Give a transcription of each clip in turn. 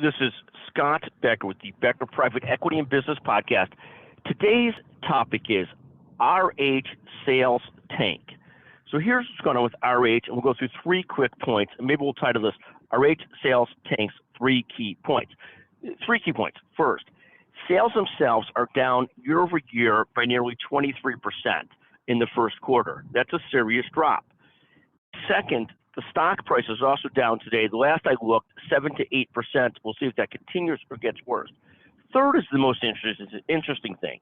This is Scott Becker with the Becker Private Equity and Business Podcast. Today's topic is RH sales tank. So here's what's going on with RH, and we'll go through 3 quick points, and maybe we'll title this RH sales tanks 3 key points. 3 key points. First, sales themselves are down year over year by nearly 23% in the first quarter. That's a serious drop. Second, the stock price is also down today. The last I looked, 7 to 8%. We'll see if that continues or gets worse. Third is the most interesting thing.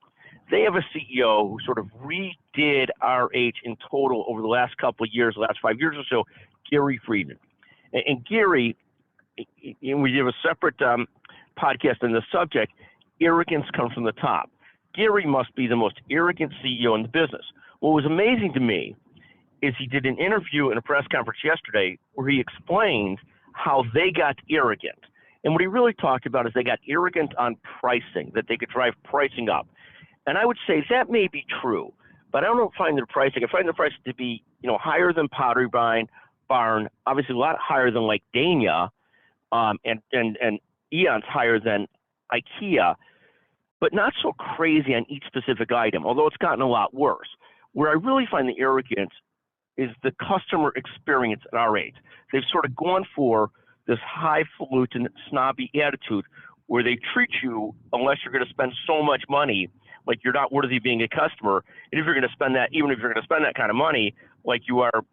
They have a CEO who sort of redid RH in total over the last couple of years, the last 5 years or so, Gary Friedman. And Gary, and we have a separate podcast on the subject, arrogance comes from the top. Gary must be the most arrogant CEO in the business. What was amazing to me is he did an interview in a press conference yesterday where he explained how they got arrogant. And what he really talked about is they got arrogant on pricing, that they could drive pricing up. And I would say that may be true, but I don't find their pricing. I find their pricing to be, higher than Pottery Barn, obviously a lot higher than like Dania, and eons higher than IKEA, but not so crazy on each specific item, although it's gotten a lot worse. Where I really find the arrogance is the customer experience at RH. They've sort of gone for this highfalutin, snobby attitude where they treat you, unless you're going to spend so much money, like you're not worthy of being a customer. And if you're going to spend that, even if you're going to spend that kind of money, like you are,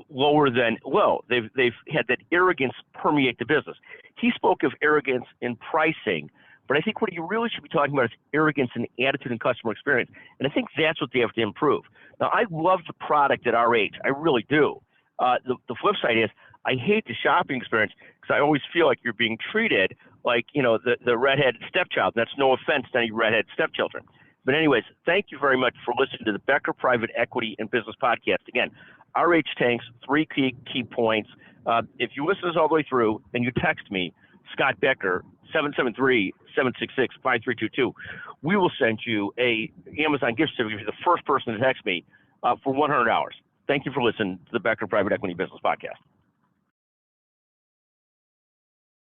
lower than low. They've had that arrogance permeate the business. He spoke of arrogance in pricing, but I think what you really should be talking about is arrogance in attitude and customer experience. And I think that's what they have to improve. Now, I love the product at RH. I really do. The flip side is I hate the shopping experience because I always feel like you're being treated like, the redhead stepchild. That's no offense to any redhead stepchildren. But anyways, thank you very much for listening to the Becker Private Equity and Business Podcast. Again, RH tanks, 3 key points. If you listen to this all the way through and you text me, Scott Becker, 773-766-5322, we will send you a Amazon gift certificate if you're the first person to text me for $100. Thank you for listening to the Becker Private Equity Business Podcast.